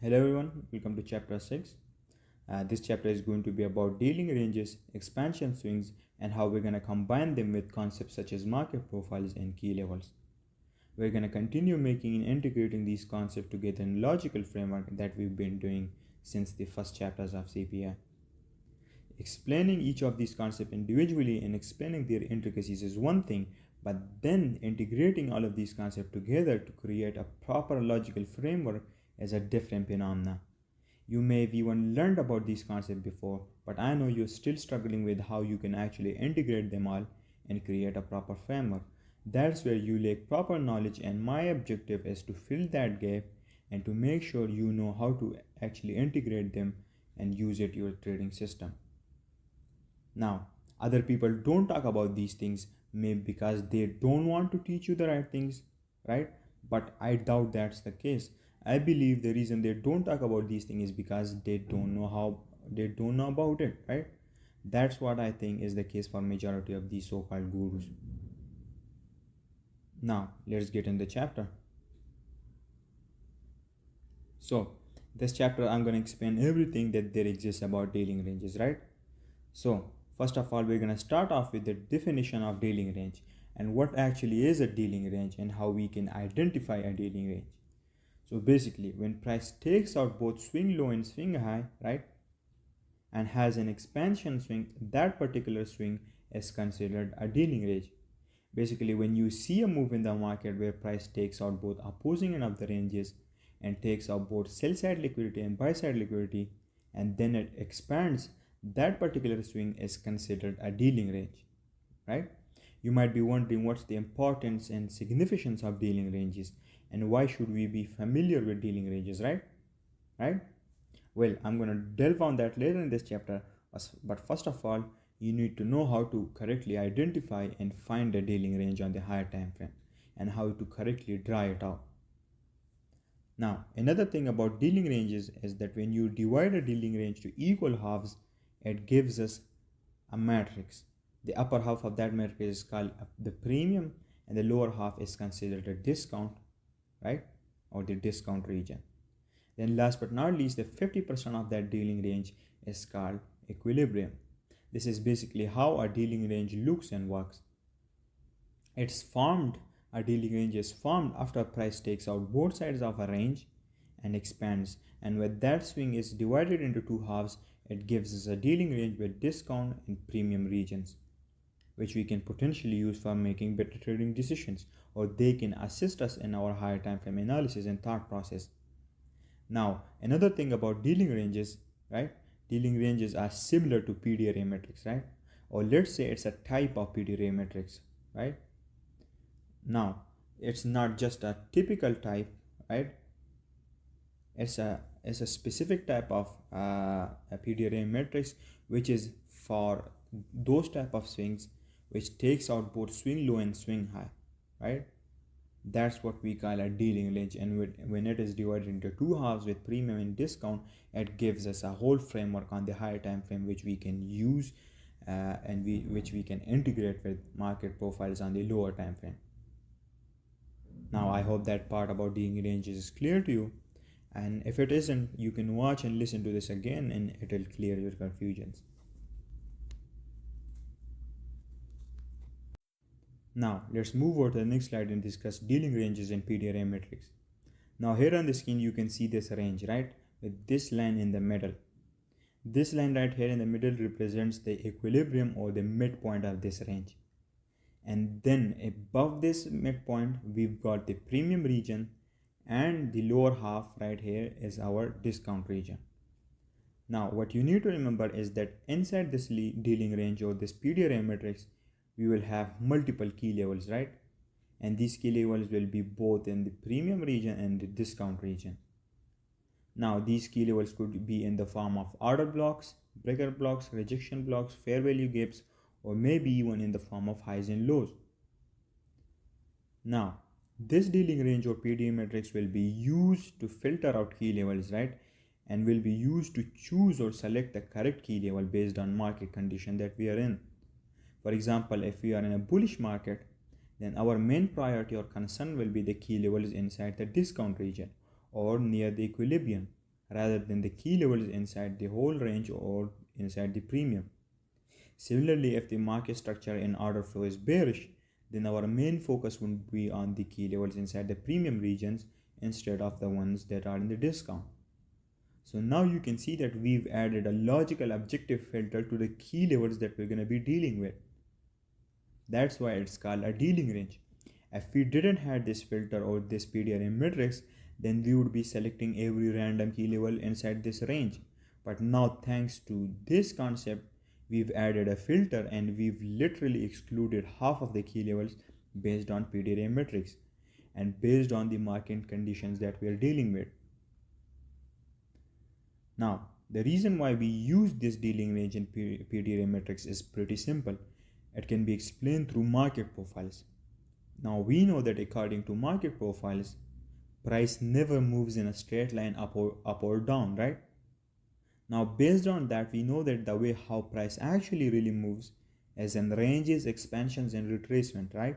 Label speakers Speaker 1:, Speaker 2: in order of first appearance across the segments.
Speaker 1: Hello everyone, welcome to chapter 6. This chapter is going to be about dealing ranges, expansion swings, and how we're going to combine them with concepts such as market profiles and key levels. We're going to continue making and integrating these concepts together in logical framework that we've been doing since the first chapters of CPI. Explaining each of these concepts individually and explaining their intricacies is one thing, but then integrating all of these concepts together to create a proper logical framework is a different phenomena. You may have even learned about these concepts before, but I know you're still struggling with how you can actually integrate them all and create a proper framework. That's where you lack proper knowledge, and my objective is to fill that gap and to make sure you know how to actually integrate them and use it in your trading system. Now, other people don't talk about these things, maybe because they don't want to teach you the right things, right? But I doubt that's the case. I believe the reason they don't talk about these things is because they don't know about it, right? That's what I think is the case for majority of these so-called gurus. Now, let's get in the chapter. So, this chapter I'm going to explain everything that there exists about dealing ranges, right? So, first of all, we're going to start off with the definition of dealing range and what actually is a dealing range and how we can identify a dealing range. So basically, when price takes out both swing low and swing high, right, and has an expansion swing, that particular swing is considered a dealing range. Basically, when you see a move in the market where price takes out both opposing end of the ranges and takes out both sell side liquidity and buy side liquidity, and then it expands, that particular swing is considered a dealing range, right? You might be wondering what's the importance and significance of dealing ranges and why should we be familiar with dealing ranges, right? Well, I'm going to delve on that later in this chapter, but first of all, you need to know how to correctly identify and find a dealing range on the higher time frame and how to correctly draw it out. Now, another thing about dealing ranges is that when you divide a dealing range to equal halves, it gives us a matrix. The upper half of that matrix is called the premium and the lower half is considered a discount, right, or the discount region. Then last but not least, the 50% of that dealing range is called equilibrium. This is basically how a dealing range looks and works. A dealing range is formed after price takes out both sides of a range and expands, and when that swing is divided into two halves, it gives us a dealing range with discount and premium regions, which we can potentially use for making better trading decisions, or they can assist us in our higher time frame analysis and thought process. Now, another thing about dealing ranges, right? Dealing ranges are similar to PDRA metrics, right? Or let's say it's a type of PDRA metrics, right? Now, it's not just a typical type, right? It's a specific type of a PDRA matrix which is for those type of swings which takes out both swing low and swing high, right? That's what we call a dealing range, and when it is divided into two halves with premium and discount, it gives us a whole framework on the higher time frame which we can use which we can integrate with market profiles on the lower time frame. Now I hope that part about dealing ranges is clear to you, and if it isn't, you can watch and listen to this again and it will clear your confusions. Now let's move over to the next slide and discuss dealing ranges and PDRA metrics. Now here on the screen you can see this range, right, with this line in the middle. This line right here in the middle represents the equilibrium or the midpoint of this range. And then above this midpoint we've got the premium region, and the lower half right here is our discount region. Now what you need to remember is that inside this dealing range or this PDRA matrix, we will have multiple key levels, right? And these key levels will be both in the premium region and the discount region. Now these key levels could be in the form of order blocks, breaker blocks, rejection blocks, fair value gaps, or maybe even in the form of highs and lows. Now this dealing range or PDRA matrix will be used to filter out key levels, right? And will be used to choose or select the correct key level based on market condition that we are in. For example, if we are in a bullish market, then our main priority or concern will be the key levels inside the discount region or near the equilibrium, rather than the key levels inside the whole range or inside the premium. Similarly, if the market structure in order flow is bearish, then our main focus would be on the key levels inside the premium regions instead of the ones that are in the discount. So now you can see that we've added a logical objective filter to the key levels that we're going to be dealing with. That's why it's called a dealing range. If we didn't have this filter or this PDRA matrix, then we would be selecting every random key level inside this range. But now thanks to this concept, we've added a filter and we've literally excluded half of the key levels based on PDRA matrix and based on the market conditions that we are dealing with. Now, the reason why we use this dealing range in PDRA matrix is pretty simple. It can be explained through market profiles. Now we know that according to market profiles, price never moves in a straight line up or down, right? Now based on that, we know that the way how price actually really moves is in ranges, expansions and retracement, right?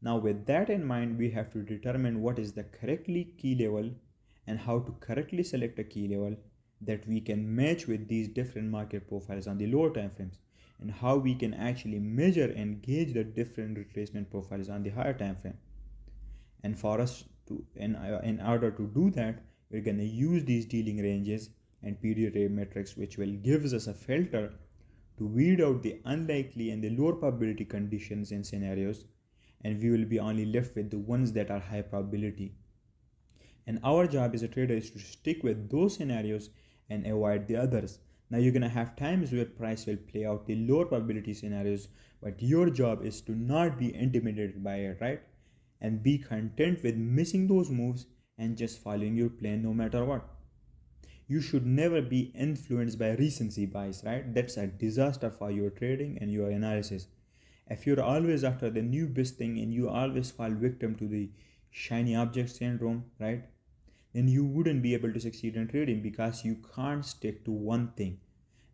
Speaker 1: Now with that in mind, we have to determine what is the correctly key level and how to correctly select a key level that we can match with these different market profiles on the lower time frames, and how we can actually measure and gauge the different retracement profiles on the higher time frame. And for us to in order to do that, we're going to use these dealing ranges and PDRA metrics, which will gives us a filter to weed out the unlikely and the lower probability conditions in scenarios, and we will be only left with the ones that are high probability. And our job as a trader is to stick with those scenarios and avoid the others. Now you're gonna have times where price will play out the lower probability scenarios, but your job is to not be intimidated by it, right? And be content with missing those moves and just following your plan no matter what. You should never be influenced by recency bias, right? That's a disaster for your trading and your analysis. If you're always after the new best thing and you always fall victim to the shiny object syndrome, right? Then you wouldn't be able to succeed in trading because you can't stick to one thing.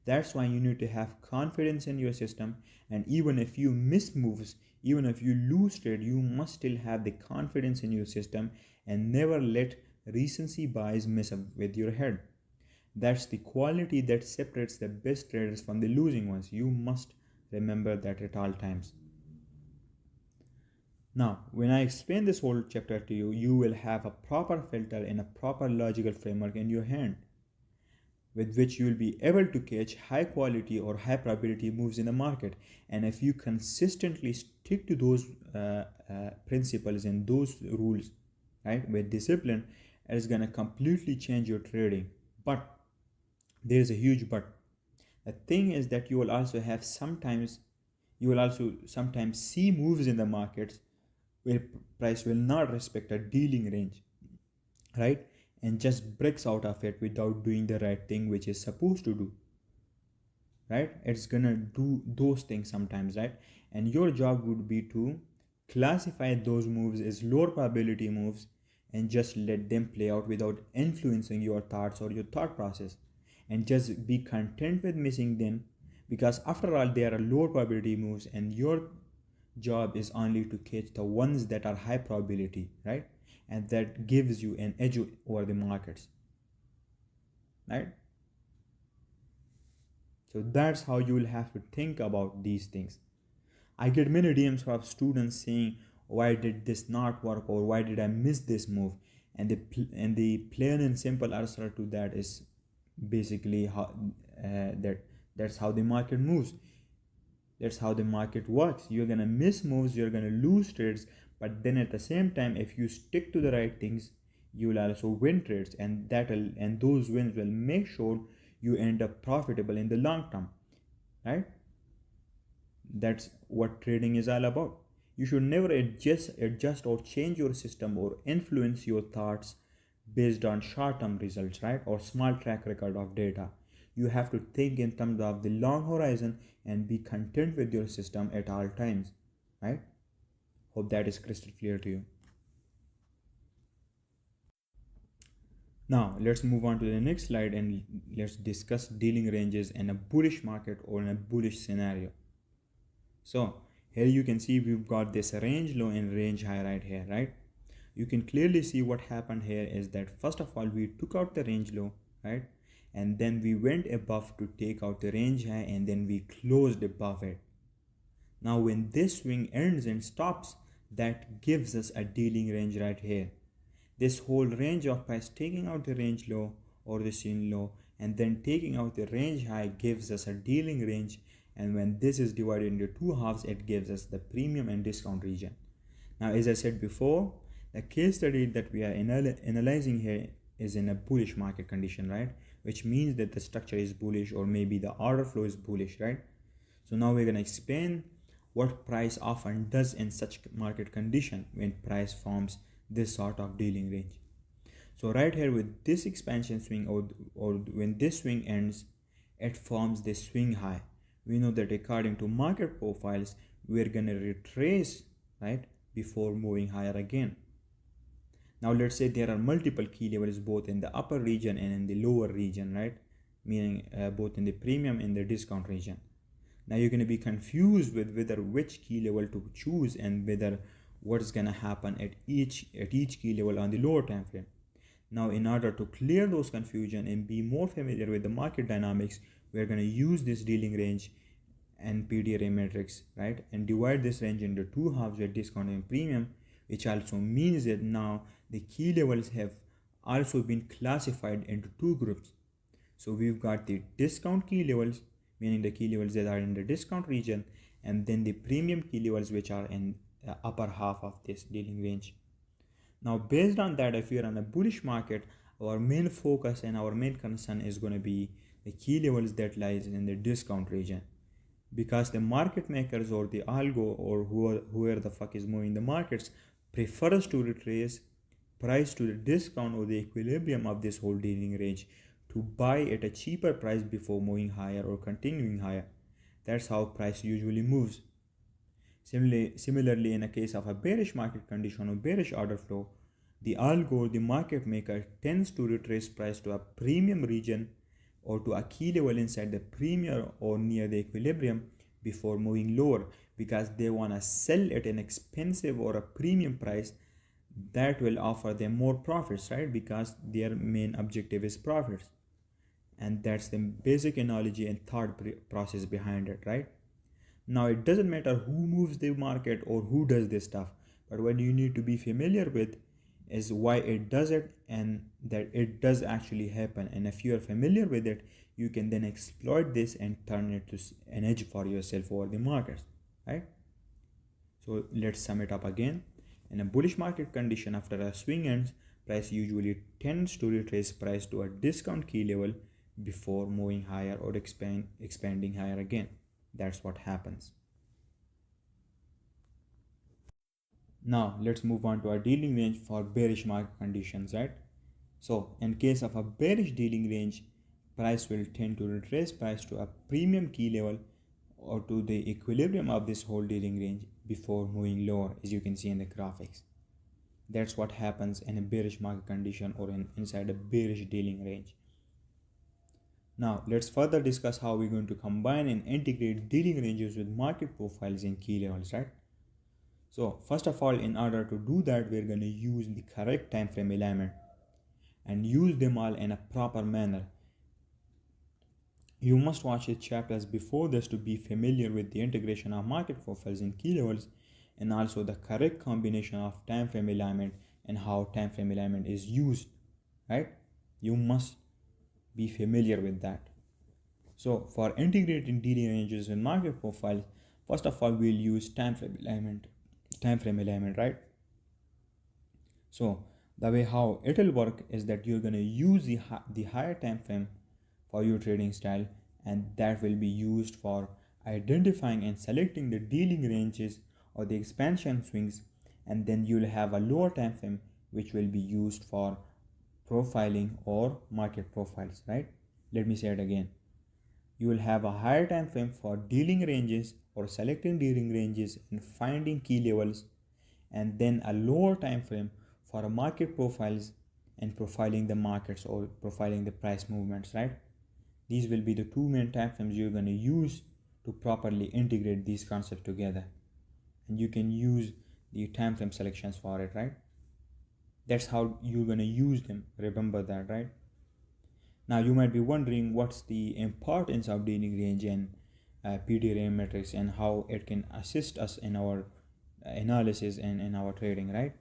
Speaker 1: That's why you need to have confidence in your system, and even if you miss moves, even if you lose trade, you must still have the confidence in your system and never let recency bias mess up with your head. That's the quality that separates the best traders from the losing ones. You must remember that at all times. Now, when I explain this whole chapter to you, you will have a proper filter and a proper logical framework in your hand, with which you will be able to catch high quality or high probability moves in the market. And if you consistently stick to those principles and those rules, right, with discipline, it's gonna completely change your trading. But there's a huge but. The thing is that you will also sometimes see moves in the markets where price will not respect a dealing range, right, and just breaks out of it without doing the right thing which is supposed to do, right? It's gonna do those things sometimes, right? And your job would be to classify those moves as lower probability moves and just let them play out without influencing your thoughts or your thought process, and just be content with missing them, because after all they are lower probability moves and your job is only to catch the ones that are high probability, right? And that gives you an edge over the markets, right? So that's how you will have to think about these things. I get many DMs from students saying, why did this not work, or why did I miss this move? And the plain and simple answer to that is basically how that's how the market moves. That's how the market works. You're gonna miss moves, you're gonna lose trades, but then at the same time, if you stick to the right things, you will also win trades, and those wins will make sure you end up profitable in the long term, right? That's what trading is all about. You should never adjust or change your system or influence your thoughts based on short-term results, right? Or small track record of data. You have to think in terms of the long horizon and be content with your system at all times, right? Hope that is crystal clear to you. Now let's move on to the next slide and let's discuss dealing ranges in a bullish market or in a bullish scenario. So here you can see we've got this range low and range high right here, right? You can clearly see what happened here is that first of all we took out the range low right? And then we went above to take out the range high, and then we closed above it. Now when this swing ends and stops, that gives us a dealing range right here. This whole range of price taking out the range low or the swing low and then taking out the range high gives us a dealing range, and when this is divided into two halves, it gives us the premium and discount region. Now as I said before, the case study that we are analyzing here is in a bullish market condition, right? Which means that the structure is bullish, or maybe the order flow is bullish, right? So now we're going to explain what price often does in such market condition when price forms this sort of dealing range. So right here with this expansion swing, or when this swing ends, it forms this swing high. We know that according to market profiles, we're going to retrace, right, before moving higher again. Now let's say there are multiple key levels both in the upper region and in the lower region, right? Meaning both in the premium and the discount region. Now you're going to be confused with whether which key level to choose and whether what's going to happen at each key level on the lower time frame. Now in order to clear those confusion and be more familiar with the market dynamics, we're going to use this dealing range and PDRA matrix, right? And divide this range into two halves with discount and premium, which also means that now the key levels have also been classified into two groups. So we've got the discount key levels, meaning the key levels that are in the discount region, and then the premium key levels which are in the upper half of this dealing range. Now based on that, if you're on a bullish market, our main focus and our main concern is going to be the key levels that lies in the discount region, because the market makers or the algo or whoever the fuck is moving the markets prefers to retrace price to the discount or the equilibrium of this whole dealing range to buy at a cheaper price before moving higher or continuing higher. That's how price usually moves. Similarly, in a case of a bearish market condition or bearish order flow, the algo or the market maker tends to retrace price to a premium region or to a key level inside the premium or near the equilibrium before moving lower, because they want to sell at an expensive or a premium price that will offer them more profits, right? Because their main objective is profits. And that's the basic analogy and thought process behind it, right? Now it doesn't matter who moves the market or who does this stuff, but what you need to be familiar with is why it does it and that it does actually happen. And if you are familiar with it, you can then exploit this and turn it to an edge for yourself over the markets, right? So let's sum it up again. In a bullish market condition, after a swing ends, price usually tends to retrace price to a discount key level before moving higher or expanding higher again. That's what happens. Now let's move on to our dealing range for bearish market conditions, right? So in case of a bearish dealing range, price will tend to retrace price to a premium key level or to the equilibrium of this whole dealing range before moving lower, as you can see in the graphics. That's what happens in a bearish market condition or inside a bearish dealing range. Now let's further discuss how we're going to combine and integrate dealing ranges with market profiles and key levels, right? So first of all, in order to do that, we're going to use the correct time frame alignment and use them all in a proper manner. You must watch the chapters before this to be familiar with the integration of market profiles and key levels, and also the correct combination of time frame alignment and how time frame alignment is used, right? You must be familiar with that. So for integrating dealing ranges and market profiles, first of all, we'll use time frame alignment, right? So the way how it will work is that you're going to use the higher time frame for your trading style, and that will be used for identifying and selecting the dealing ranges or the expansion swings, and then you'll have a lower time frame which will be used for profiling or market profiles, right? Let me say it again. You will have a higher time frame for dealing ranges or selecting dealing ranges and finding key levels, and then a lower time frame for market profiles and profiling the markets or profiling the price movements, right? These will be the two main time frames you're going to use to properly integrate these concepts together, and you can use the time frame selections for it, right? That's how you're going to use them. Remember that, right? Now you might be wondering what's the importance of dealing range and PDRM metrics and how it can assist us in our analysis and in our trading, right?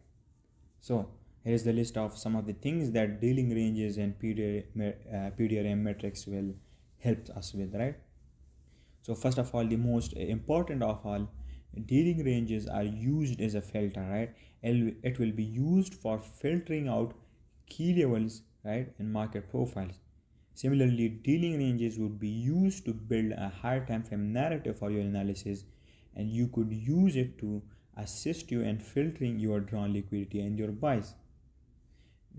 Speaker 1: So here is the list of some of the things that dealing ranges and PDRM metrics will help us with, right? So first of all, the most important of all, dealing ranges are used as a filter, right? It will be used for filtering out key levels, right, and market profiles. Similarly, dealing ranges would be used to build a higher time frame narrative for your analysis, and you could use it to assist you in filtering your drawn liquidity and your buys.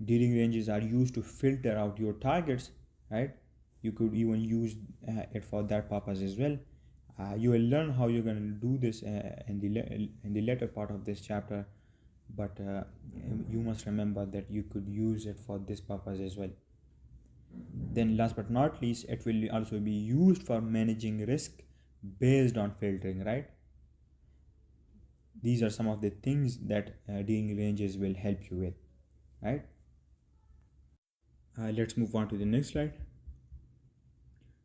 Speaker 1: Dealing ranges are used to filter out your targets, right? You could even use it for that purpose as well. You will learn how you're going to do this in the later part of this chapter, but you must remember that you could use it for this purpose as well. Then last but not least, it will also be used for managing risk based on filtering, right? These are some of the things that dealing ranges will help you with, right? Let's move on to the next slide.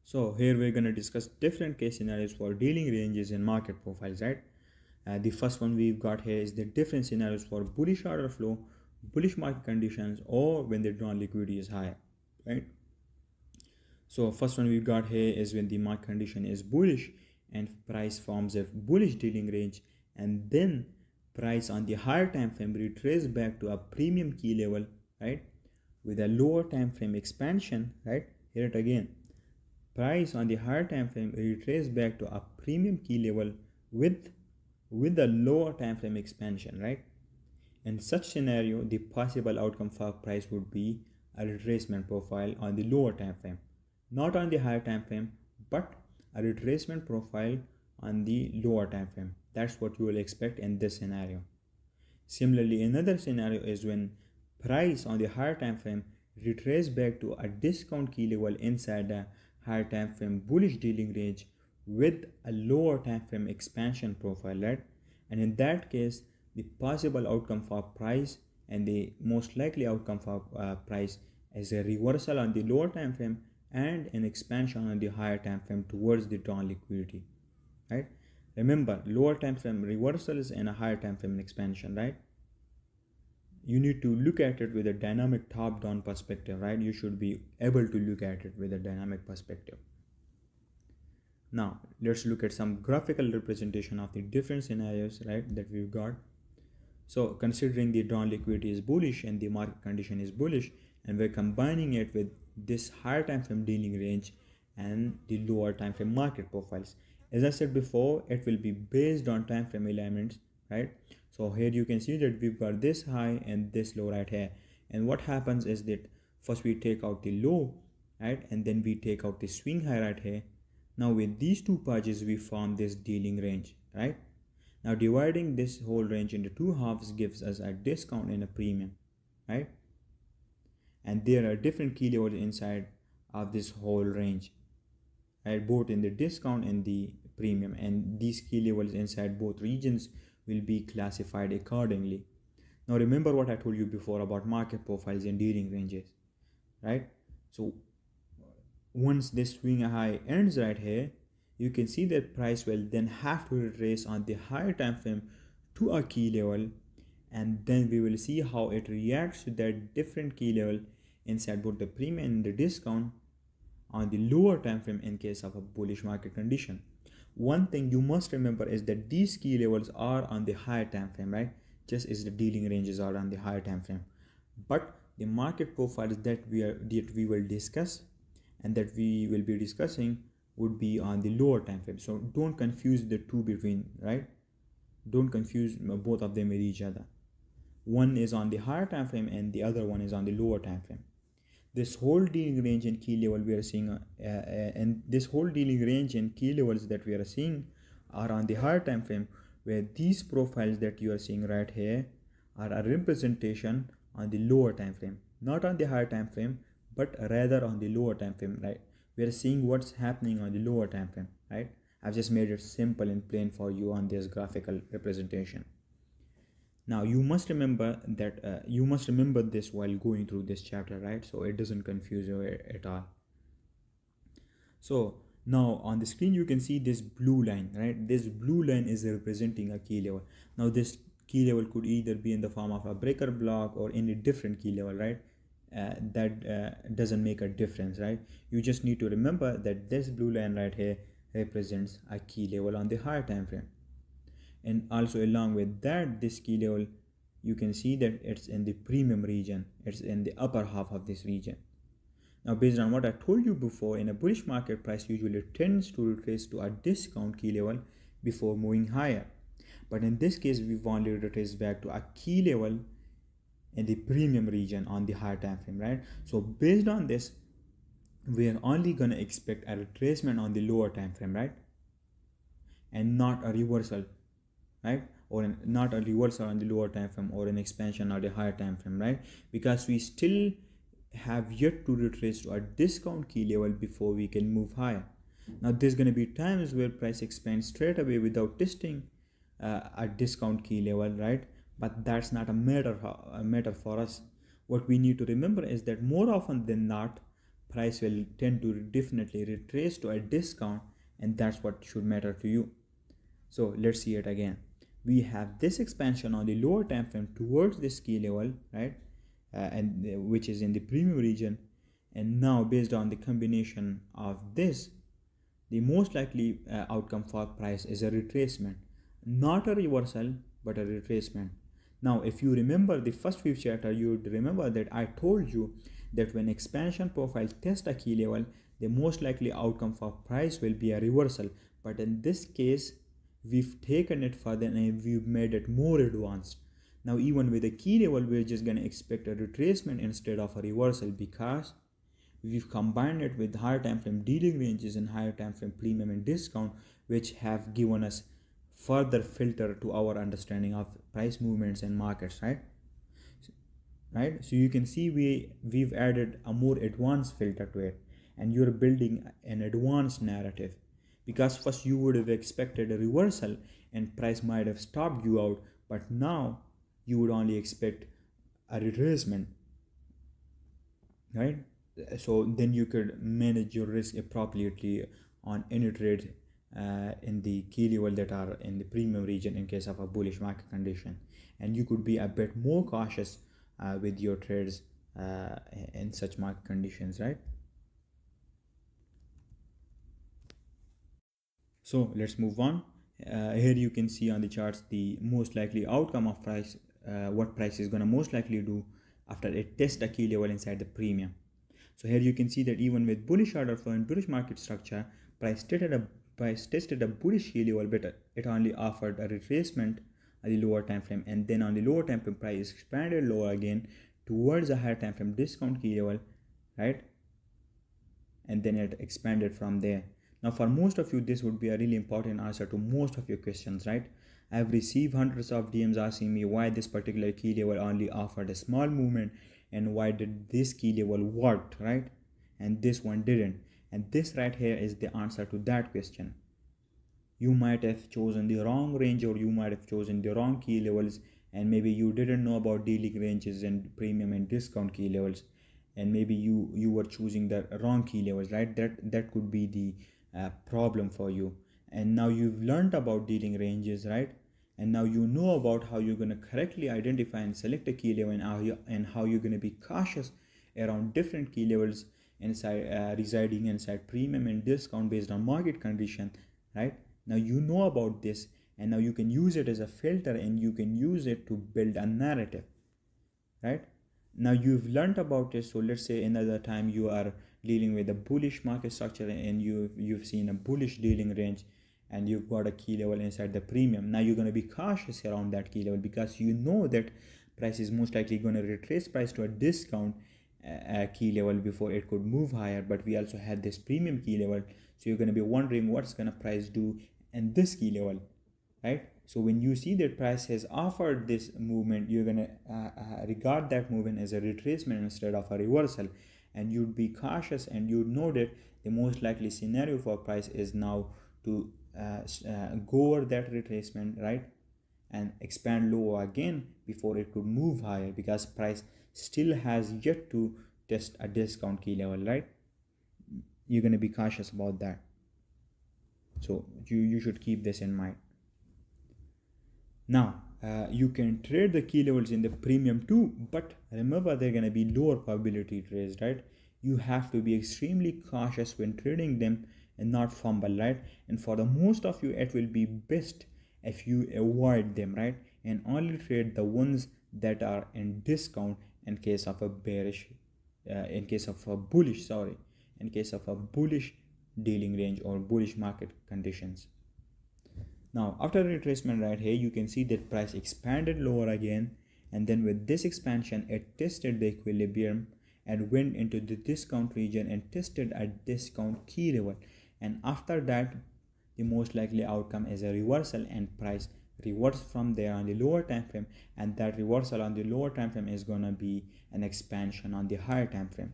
Speaker 1: So here we're going to discuss different case scenarios for dealing ranges and market profiles, right? The first one we've got here is the different scenarios for bullish order flow, bullish market conditions, or when the drawn liquidity is high, right? So first one we've got here is when the market condition is bullish and price forms a bullish dealing range, and then price on the higher time frame retraces back to a premium key level, right, with a lower time frame expansion, right? Here it again. Price on the higher time frame retraces back to a premium key level with a lower time frame expansion, right? In such scenario, the possible outcome for price would be a retracement profile on the lower time frame, not on the higher time frame, but a retracement profile on the lower time frame. That's what you will expect in this scenario. Similarly, another scenario is when price on the higher time frame retraces back to a discount key level inside a higher time frame bullish dealing range with a lower time frame expansion profile, right? And in that case, the possible outcome for price and the most likely outcome for price is a reversal on the lower time frame and an expansion on the higher time frame towards the drawn liquidity, right? Remember, lower time frame reversals and a higher time frame expansion, right? You need to look at it with a dynamic top-down perspective, right? You should be able to look at it with a dynamic perspective. Now, let's look at some graphical representation of the different scenarios, right, that we've got. So, considering the drawn liquidity is bullish and the market condition is bullish, and we're combining it with this higher time frame dealing range and the lower time frame market profiles. As I said before, it will be based on time frame elements, right? So here you can see that we've got this high and this low right here. And what happens is that first we take out the low, right? And then we take out the swing high right here. Now with these two purges, we form this dealing range, right? Now dividing this whole range into two halves gives us a discount and a premium, right? And there are different key levels inside of this whole range, right? Both in the discount and the premium. And these key levels inside both regions will be classified accordingly. Now remember what I told you before about market profiles and dealing ranges, right? So once this swing high ends right here, you can see that price will then have to retrace on the higher time frame to a key level, and then we will see how it reacts to that different key level inside both the premium and the discount on the lower time frame in case of a bullish market condition. One thing you must remember is that these key levels are on the higher time frame, right? Just as the dealing ranges are on the higher time frame. But the market profiles that we will discuss and that we will be discussing would be on the lower time frame. So don't confuse the two between, right? Don't confuse both of them with each other. One is on the higher time frame and the other one is on the lower time frame. This whole dealing range and key level we are seeing, and this whole dealing range and key levels that we are seeing are on the higher time frame, where these profiles that you are seeing right here are a representation on the lower time frame, not on the higher time frame, but rather on the lower time frame, right? We are seeing what's happening on the lower time frame, right? I've just made it simple and plain for you on this graphical representation. Now you must remember this while going through this chapter, right? So it doesn't confuse you at all. So now on the screen you can see this blue line, right? This blue line is representing a key level. Now this key level could either be in the form of a breaker block or any different key level, right? That doesn't make a difference, right? You just need to remember that this blue line right here represents a key level on the higher time frame. And also along with that, this key level, you can see that it's in the premium region, it's in the upper half of this region. Now based on what I told you before, in a bullish market, price usually tends to retrace to a discount key level before moving higher, but in this case we've only retraced back to a key level in the premium region on the higher time frame, right? So based on this, we are only going to expect a retracement on the lower time frame, right, and not a reversal, right? Not a reversal on the lower time frame or an expansion on the higher time frame, right? Because we still have yet to retrace to a discount key level before we can move higher. Now there's going to be times where price expands straight away without testing a discount key level, right? But that's not a matter for us. What we need to remember is that more often than not, price will tend to definitely retrace to a discount, and that's what should matter to you. So let's see it again. We have this expansion on the lower time frame towards this key level, right? And which is in the premium region. And now based on the combination of this, the most likely outcome for price is a retracement, not a reversal, but a retracement. Now if you remember the first few chapter, you would remember that I told you that when expansion profile test a key level, the most likely outcome for price will be a reversal. But in this case, we've taken it further and we've made it more advanced. Now even with a key level, we're just going to expect a retracement instead of a reversal, because we've combined it with higher time frame dealing ranges and higher time frame premium and discount, which have given us further filter to our understanding of price movements and markets, right? So you can see we've added a more advanced filter to it, and you're building an advanced narrative, because first you would have expected a reversal and price might have stopped you out, but now you would only expect a retracement, right? So then you could manage your risk appropriately on any trade in the key level that are in the premium region in case of a bullish market condition, and you could be a bit more cautious with your trades in such market conditions, right? So let's move on. Here you can see on the charts the most likely outcome of price, what price is going to most likely do after it tests a key level inside the premium. So here you can see that even with bullish order flow and bullish market structure, price tested a bullish key level, but it only offered a retracement at the lower time frame, and then on the lower time frame price expanded lower again towards a higher time frame discount key level, right? And then it expanded from there. Now for most of you, this would be a really important answer to most of your questions, right? I've received hundreds of DMs asking me why this particular key level only offered a small movement, and why did this key level worked, right, and this one didn't. And this right here is the answer to that question. You might have chosen the wrong range, or you might have chosen the wrong key levels, and maybe you didn't know about dealing ranges and premium and discount key levels, and maybe you were choosing the wrong key levels, right? That could be the problem for you. And now you've learned about dealing ranges, right? And now you know about how you're going to correctly identify and select a key level, and how you're going to be cautious around different key levels inside residing inside premium and discount based on market condition, right? Now you know about this, and now you can use it as a filter, and you can use it to build a narrative, right? Now you've learned about it. So let's say another time you are dealing with a bullish market structure, and you've seen a bullish dealing range, and you've got a key level inside the premium. Now you're going to be cautious around that key level, because you know that price is most likely going to retrace price to a discount key level before it could move higher. But we also had this premium key level, so you're going to be wondering what's going to price do in this key level, right? So when you see that price has offered this movement, you're going to regard that movement as a retracement instead of a reversal, and you'd be cautious, and you'd know that the most likely scenario for price is now to go over that retracement, right, and expand lower again before it could move higher, because price still has yet to test a discount key level, right? You're going to be cautious about that. So you should keep this in mind. Now you can trade the key levels in the premium too, but remember they're going to be lower probability trades, right? You have to be extremely cautious when trading them and not fumble, right? And for the most of you, it will be best if you avoid them, right? And only trade the ones that are in discount in case of a bearish, in case of a bullish, sorry, in case of a bullish dealing range or bullish market conditions. Now after retracement right here, you can see that price expanded lower again, and then with this expansion it tested the equilibrium and went into the discount region and tested a discount key level. And after that, the most likely outcome is a reversal and price reverse from there on the lower time frame, and that reversal on the lower time frame is gonna be an expansion on the higher time frame.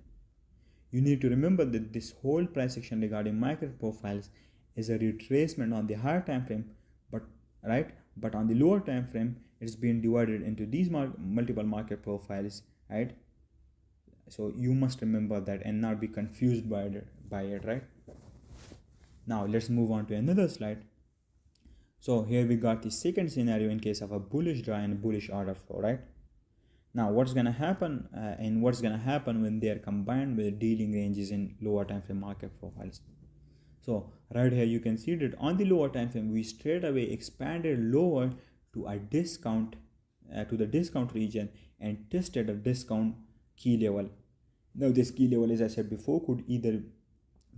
Speaker 1: You need to remember that this whole price action regarding market profiles is a retracement on the higher time frame, but but on the lower time frame it's been divided into these multiple market profiles, right? So you must remember that and not be confused by it, right? Now let's move on to another slide. So here we got the second scenario in case of a bullish draw and bullish order flow, right? Now what's gonna happen when they are combined with dealing ranges in lower time frame market profiles. So right here you can see that on the lower time frame we straight away expanded lower to a discount to the discount region and tested a discount key level. Now this key level, as I said before, could either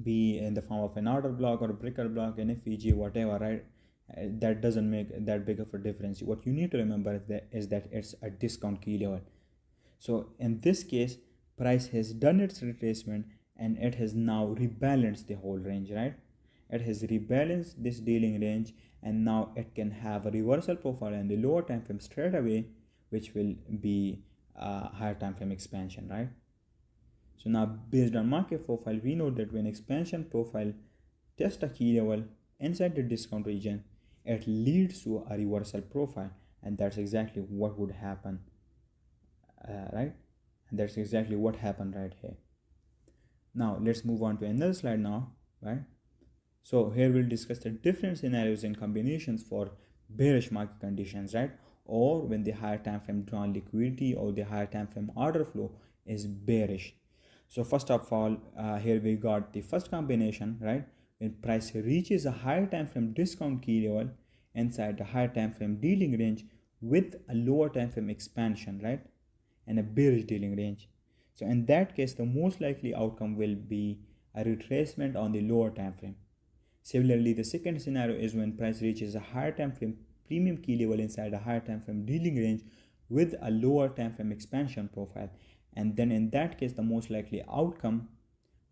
Speaker 1: be in the form of an order block or a breaker block, an FVG, whatever, right? That doesn't make that big of a difference. What you need to remember is that it's a discount key level. So in this case, price has done its retracement and it has now rebalanced the whole range, right? It has rebalanced this dealing range, and now it can have a reversal profile in the lower time frame straight away, which will be a higher time frame expansion, right? So now based on market profile, we know that when expansion profile tests a key level inside the discount region, it leads to a reversal profile, and that's exactly what would happen, right? And that's exactly what happened right here. Now let's move on to another slide now, right? So here we'll discuss the different scenarios and combinations for bearish market conditions, right? Or when the higher time frame drawn liquidity or the higher time frame order flow is bearish. So first of all, here we got the first combination, right? When price reaches a higher time frame discount key level inside the higher time frame dealing range with a lower time frame expansion, right? And a bearish dealing range. So in that case, the most likely outcome will be a retracement on the lower time frame. Similarly, the second scenario is when price reaches a higher time frame premium key level inside a higher time frame dealing range with a lower time frame expansion profile, and then in that case the most likely outcome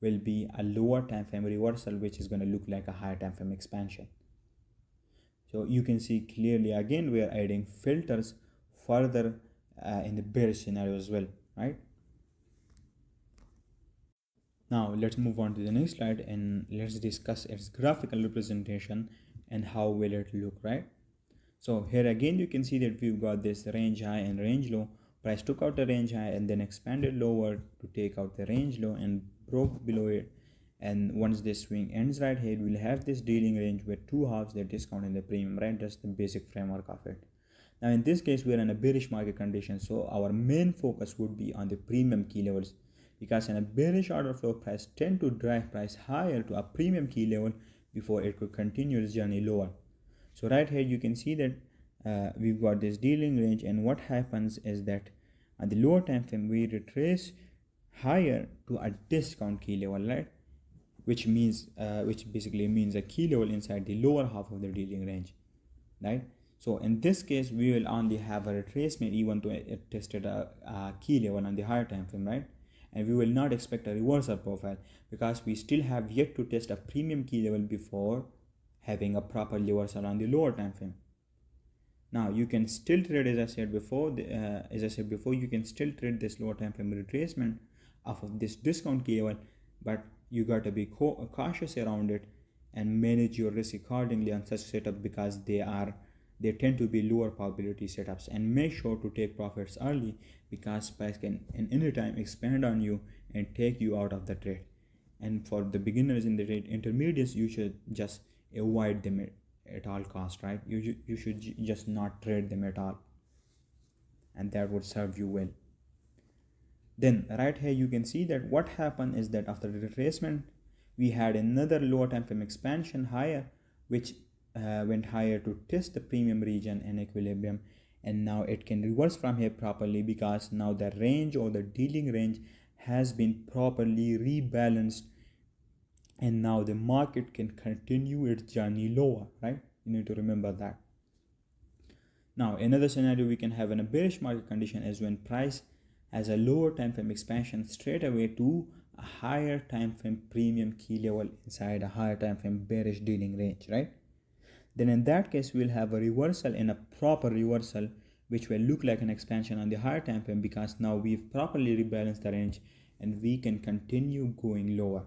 Speaker 1: will be a lower time frame reversal, which is going to look like a higher time frame expansion. So you can see clearly again we are adding filters further in the bearish scenario as well, right? Now let's move on to the next slide and let's discuss its graphical representation and how will it look, right? So here again you can see that we've got this range high and range low. Price took out the range high and then expanded lower to take out the range low and broke below it. And once this swing ends right here, we'll have this dealing range where two halves the discount and the premium, right? That's the basic framework of it. Now in this case we are in a bearish market condition, so our main focus would be on the premium key levels, because in a bearish order flow price tend to drive price higher to a premium key level before it could continue its journey lower. So right here you can see that we've got this dealing range, and what happens is that at the lower time frame we retrace higher to a discount key level, right? Which basically means a key level inside the lower half of the dealing range, right? So in this case we will only have a retracement even though it tested a key level on the higher time frame, right? And we will not expect a reversal profile because we still have yet to test a premium key level before having a proper reversal on the lower time frame. Now you can still trade, as I said before, you can still trade this lower time frame retracement off of this discount key level, but you got to be cautious around it and manage your risk accordingly on such setup, because they are they tend to be lower probability setups. And make sure to take profits early, because price can in any time expand on you and take you out of the trade. And for the beginners in the trade, intermediates, you should just avoid them at all cost, right? You should just not trade them at all, and that would serve you well. Then right here you can see that what happened is that after the retracement, we had another lower time frame expansion higher, which went higher to test the premium region and equilibrium. And now it can reverse from here properly, because now the range or the dealing range has been properly rebalanced, and now the market can continue its journey lower, right? You need to remember that. Now another scenario we can have in a bearish market condition is when price has a lower time frame expansion straight away to a higher time frame premium key level inside a higher time frame bearish dealing range, right? Then in that case we'll have a reversal, in a proper reversal, which will look like an expansion on the higher time frame, because now we've properly rebalanced the range and we can continue going lower.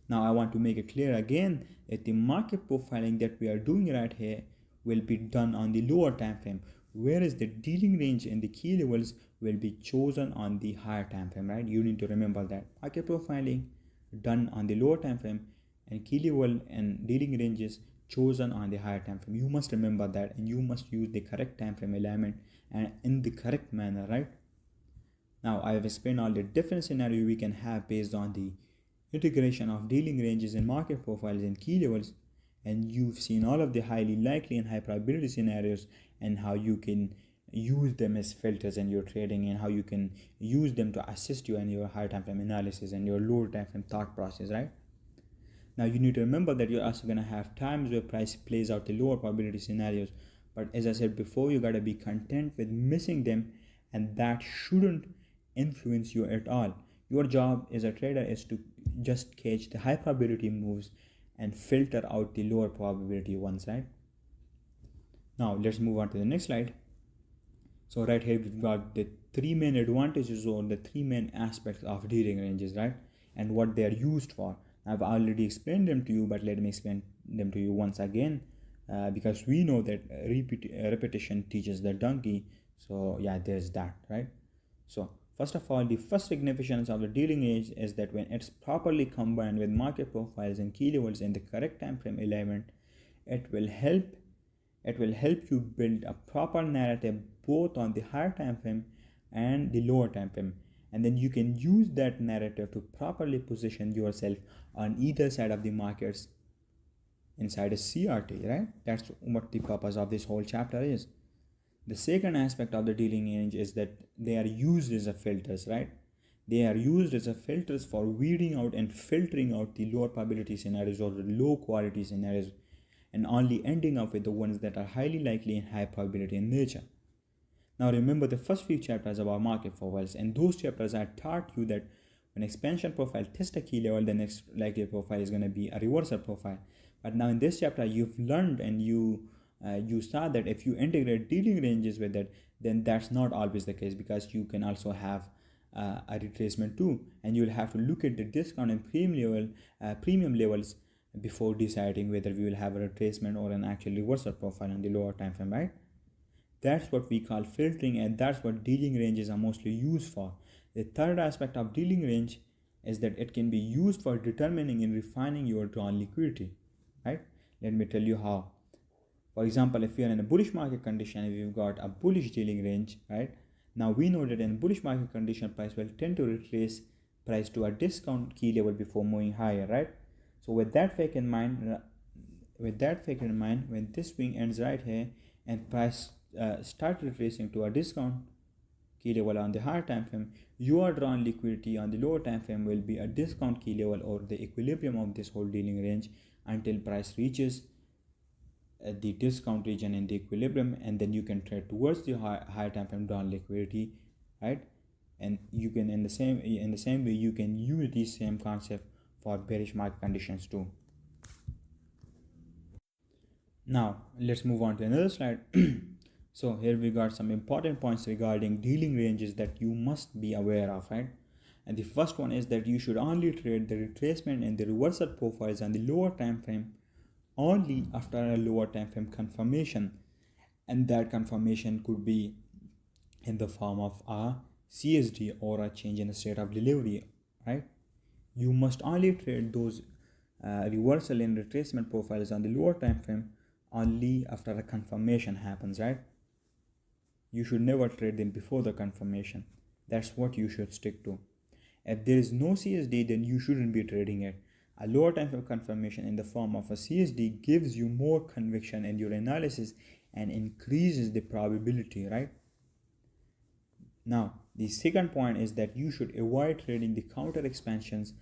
Speaker 1: Now I want to make it clear again that the market profiling that we are doing right here will be done on the lower time frame, whereas the dealing range and the key levels will be chosen on the higher time frame, right? You need to remember that market profiling done on the lower time frame, and key level and dealing ranges chosen on the higher time frame. You must remember that, and you must use the correct time frame alignment and in the correct manner, right? Now I have explained all the different scenarios we can have based on the integration of dealing ranges and market profiles and key levels, and you've seen all of the highly likely and high probability scenarios, and how you can use them as filters in your trading, and how you can use them to assist you in your high time frame analysis and your lower time frame thought process, right? Now you need to remember that you're also going to have times where price plays out the lower probability scenarios, but as I said before, you got to be content with missing them, and that shouldn't influence you at all. Your job as a trader is to just catch the high probability moves and filter out the lower probability ones, right? Now let's move on to the next slide. So right here we've got the three main advantages or the three main aspects of dealing ranges, right? And what they are used for. I've already explained them to you, but let me explain them to you once again, because we know that repetition teaches the donkey. So yeah, there's that, right? So first of all, the first significance of the dealing range is that when it's properly combined with market profiles and key levels in the correct time frame alignment, it will help you build a proper narrative both on the higher time frame and the lower time frame, and then you can use that narrative to properly position yourself on either side of the markets inside a CRT, right? That's what the purpose of this whole chapter is. The second aspect of the dealing range is that they are used as a filters, right? They are used as a filters for weeding out and filtering out the lower probability scenarios or the low quality scenarios, and only ending up with the ones that are highly likely and high probability in nature. Now remember the first few chapters about market profiles, and those chapters I taught you that when expansion profile tests a key level, the next likely profile is going to be a reversal profile. But now in this chapter you've learned and you saw that if you integrate dealing ranges with it, then that's not always the case, because you can also have a retracement too, and you'll have to look at the discount and premium levels before deciding whether we will have a retracement or an actual reversal profile on the lower time frame, right? That's what we call filtering, and that's what dealing ranges are mostly used for. The third aspect of dealing range is that it can be used for determining and refining your drawn liquidity, right? Let me tell you how. For example, if we are in a bullish market condition, if you've got a bullish dealing range, right? Now we know that in bullish market condition, price will tend to retrace price to a discount key level before moving higher, right? So with that factor in mind, when this swing ends right here and price start retracing to a discount key level on the higher time frame, your drawn liquidity on the lower time frame will be a discount key level or the equilibrium of this whole dealing range until price reaches the discount region in the equilibrium, and then you can trade towards the higher time frame drawn liquidity, right? And you can in the same way you can use the same concept for bearish market conditions too. Now let's move on to another slide. So here we got some important points regarding dealing ranges that you must be aware of, right? And the first one is that you should only trade the retracement and the reversal profiles on the lower time frame only after a lower time frame confirmation. and that confirmation could be in the form of a CSD or a change in the state of delivery, right? You must only trade those reversal and retracement profiles on the lower time frame only after a confirmation happens, right? You should never trade them before the confirmation. That's what you should stick to. If there is no CSD, then you shouldn't be trading it. A lower time frame confirmation in the form of a CSD gives you more conviction in your analysis and increases the probability, right? Now, the second point is that you should avoid trading the counter expansions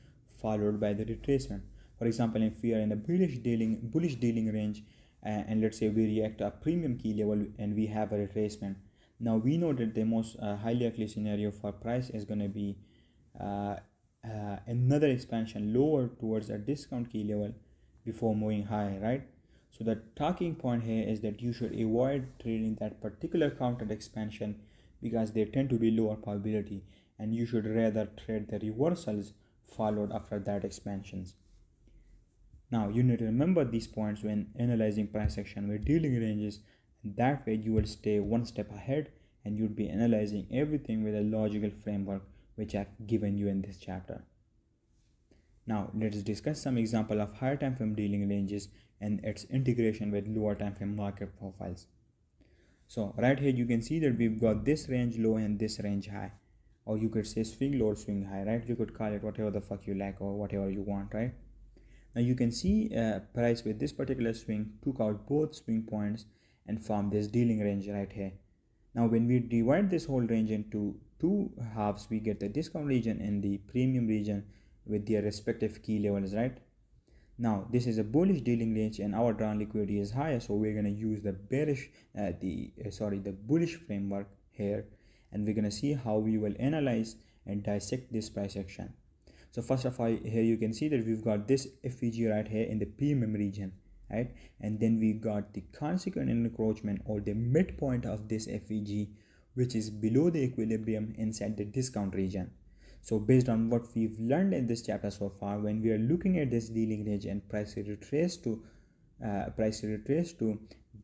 Speaker 1: followed by the retracement. For example, if we are in a bullish dealing range, and let's say we react to a premium key level and we have a retracement. Now we know that the most highly likely scenario for price is going to be uh, another expansion lower towards a discount key level before moving high, right? So the talking point here is that you should avoid trading that particular counter expansion because they tend to be lower probability, and you should rather trade the reversals followed after that expansions. Now you need to remember these points when analyzing price action with dealing ranges, and that way you will stay one step ahead and you'll be analyzing everything with a logical framework which I've given you in this chapter. Now let's discuss some example of higher time frame dealing ranges and its integration with lower time frame market profiles. So right here you can see that we've got this range low and this range high, or you could say swing low or swing high, right? You could call it whatever the fuck you like or whatever you want, right? Now you can see price with this particular swing took out both swing points and formed this dealing range right here. Now when we divide this whole range into two halves, we get the discount region and the premium region with their respective key levels, right? Now this is a bullish dealing range and our drawn liquidity is higher, so we're going to use the the bullish framework here, and we're going to see how we will analyze and dissect this price action. So first of all, here you can see that we've got this FEG right here in the premium region, right? And then we got the consequent encroachment or the midpoint of this FEG, which is below the equilibrium inside the discount region. So based on what we've learned in this chapter so far, when we are looking at this dealing range and price retrace to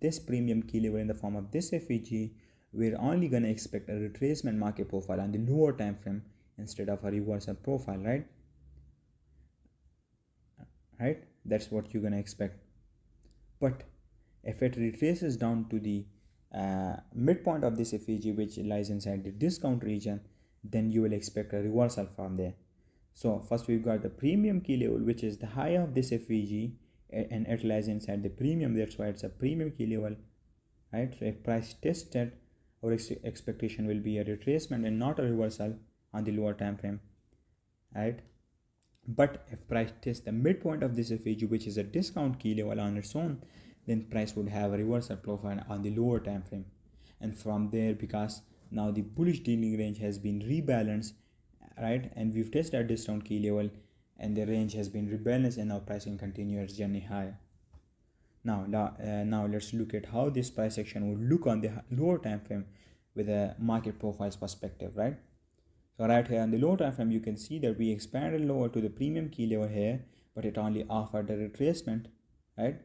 Speaker 1: this premium key level in the form of this FEG, we're only going to expect a retracement market profile on the lower time frame instead of a reversal profile, right? That's what you're going to expect. But if it retraces down to the midpoint of this FEG, which lies inside the discount region, then you will expect a reversal from there. So first we've got the premium key level, which is the high of this FEG, and it lies inside the premium. That's why it's a premium key level, right? So if price tested, our expectation will be a retracement and not a reversal on the lower time frame, right? But if price tests the midpoint of this FEG, which is a discount key level on its own, then price would have a reversal profile on the lower time frame. And from there, because now the bullish dealing range has been rebalanced, right, and we've tested our discount key level and the range has been rebalanced, and now pricing continue its journey higher. Now let's look at how this price action would look on the lower time frame with a market profiles perspective, right? So right here on the lower time frame, you can see that we expanded lower to the premium key level here, but it only offered a retracement, right?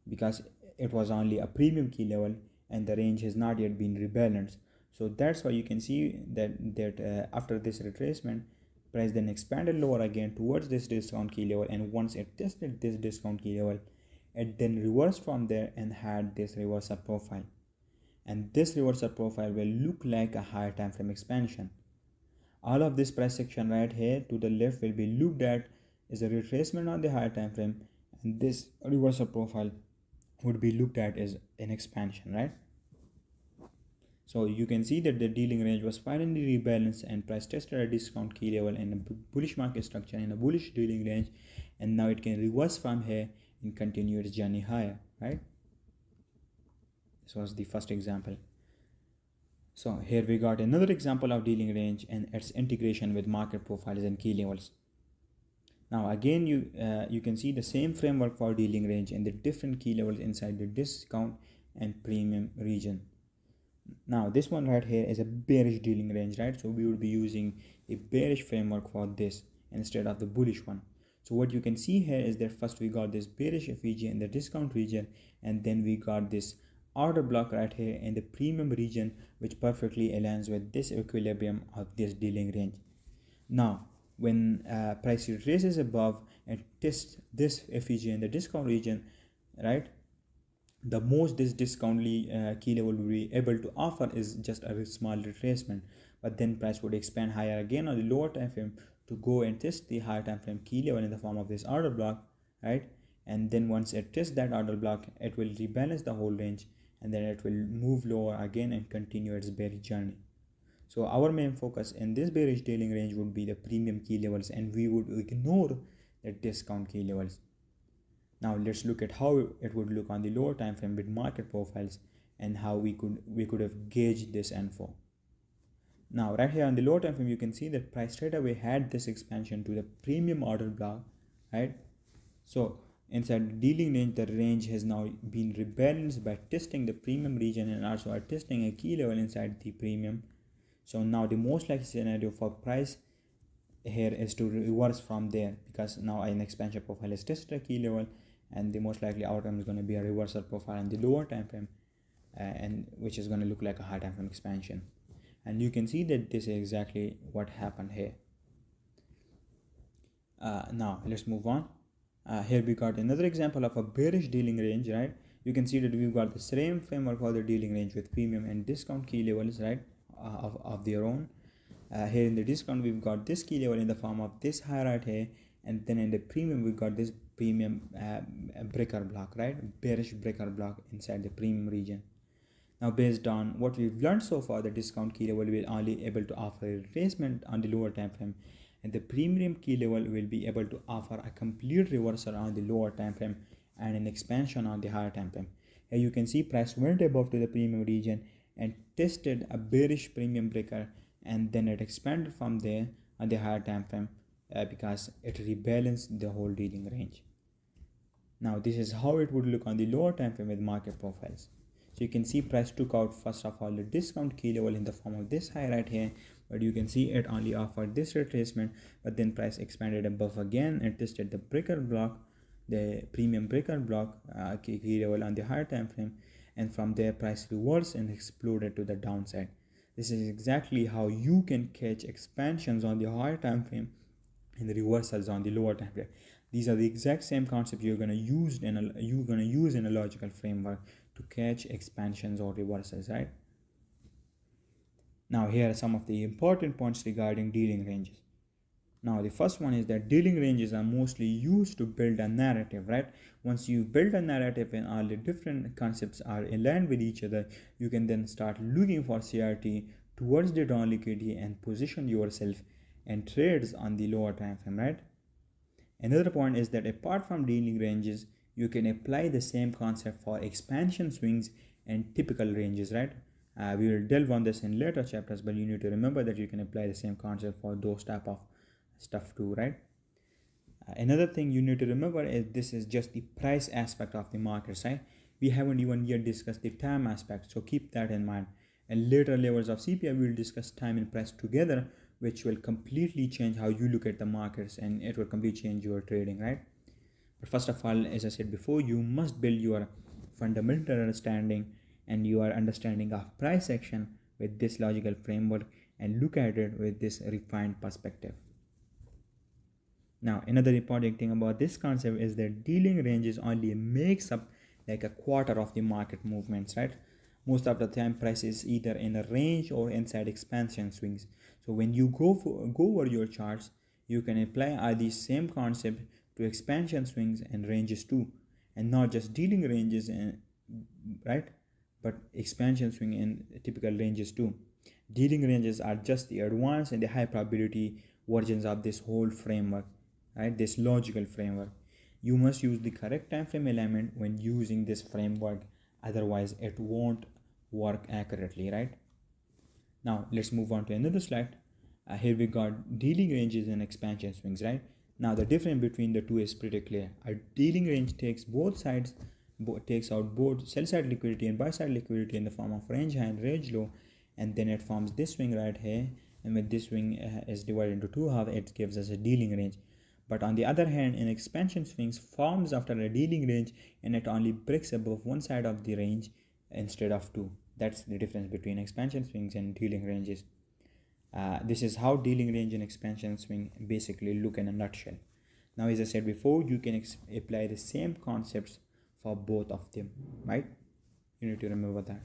Speaker 1: Because it was only a premium key level and the range has not yet been rebalanced. So that's why you can see that after this retracement, price then expanded lower again towards this discount key level, and once it tested this discount key level, it then reversed from there and had this reversal profile. And this reversal profile will look like a higher time frame expansion. All of this price action right here to the left will be looked at as a retracement on the higher time frame, and this reversal profile would be looked at as an expansion, right? So you can see that the dealing range was finally rebalanced and price tested a discount key level in a bullish market structure in a bullish dealing range, and now it can reverse from here and continue its journey higher, right? This was the first example. So here we got another example of dealing range and its integration with market profiles and key levels. Now again you can see the same framework for dealing range and the different key levels inside the discount and premium region. Now this one right here is a bearish dealing range, right? So we would be using a bearish framework for this instead of the bullish one. So what you can see here is that first we got this bearish FEG in the discount region, and then we got this order block right here in the premium region, which perfectly aligns with this equilibrium of this dealing range. Now, when price retraces above and tests this FEG in the discount region, right, the most this discount key level will be able to offer is just a small retracement, but then price would expand higher again on the lower time frame to go and test the higher time frame key level in the form of this order block, right? And then once it tests that order block, it will rebalance the whole range, and then it will move lower again and continue its bearish journey. So our main focus in this bearish dealing range would be the premium key levels, and we would ignore the discount key levels. Now let's look at how it would look on the lower time frame with market profiles and how we could have gauged this info. Now right here on the lower time frame, you can see that price straight away had this expansion to the premium order block, right? So inside the dealing range, the range has now been rebalanced by testing the premium region and also testing a key level inside the premium. So now the most likely scenario for price here is to reverse from there, because now an expansion profile is tested a key level, and the most likely outcome is going to be a reversal profile in the lower time frame, and which is going to look like a high time frame expansion. And you can see that this is exactly what happened here. Now let's move on. Here we got another example of a bearish dealing range, right? You can see that we've got the same framework for the dealing range with premium and discount key levels, right, of their own. Here in the discount, we've got this key level in the form of this high right here, and then in the premium we've got this premium breaker block, right, bearish breaker block inside the premium region. Now based on what we've learned so far, the discount key level will only able to offer a retracement on the lower time frame, and the premium key level will be able to offer a complete reversal on the lower time frame and an expansion on the higher time frame. Here you can see price went above to the premium region and tested a bearish premium breaker, and then it expanded from there on the higher time frame because it rebalanced the whole dealing range. Now this is how it would look on the lower time frame with market profiles. So you can see price took out first of all the discount key level in the form of this high right here, but you can see it only offered this retracement, but then price expanded above again and tested the breaker block, the premium breaker block key level on the higher time frame, and from there price reversed and exploded to the downside. This is exactly how you can catch expansions on the higher time frame and the reversals on the lower time frame. These are the exact same concepts you're gonna use in a logical framework to catch expansions or reversals, right? Now here are some of the important points regarding dealing ranges. Now the first one is that dealing ranges are mostly used to build a narrative, right? Once you build a narrative and all the different concepts are aligned with each other, you can then start looking for CRT towards the down liquidity and position yourself and trades on the lower time frame, right? Another point is that apart from dealing ranges, you can apply the same concept for expansion swings and typical ranges, right? We will delve on this in later chapters, but you need to remember that you can apply the same concept for those type of stuff too, right? Another thing you need to remember is this is just the price aspect of the markets, right? We haven't even yet discussed the time aspect, so keep that in mind. And later levels of CPI, we will discuss time and price together, which will completely change how you look at the markets, and it will completely change your trading, right? But first of all, as I said before, you must build your fundamental understanding and your understanding of price action with this logical framework and look at it with this refined perspective. Now, another important thing about this concept is that dealing ranges only makes up like a quarter of the market movements, right? Most of the time price is either in a range or inside expansion swings. So when you go over your charts, you can apply these same concept to expansion swings and ranges too, and not just dealing ranges, right, but expansion swing and typical ranges too. Dealing ranges are just the advanced and the high probability versions of this whole framework, right, this logical framework. You must use the correct time frame alignment when using this framework, otherwise it won't work accurately, right? Now let's move on to another slide. Here we got dealing ranges and expansion swings, right? Now the difference between the two is pretty clear. A dealing range takes both sides, takes out both sell side liquidity and buy side liquidity in the form of range high and range low, and then it forms this swing right here, and when this swing is divided into two halves, it gives us a dealing range. But on the other hand, an expansion swings forms after a dealing range, and it only breaks above one side of the range, instead of 2. That's the difference between expansion swings and dealing ranges. This is how dealing range and expansion swing basically look in a nutshell. Now, as I said before, you can apply the same concepts for both of them, right? You need to remember that.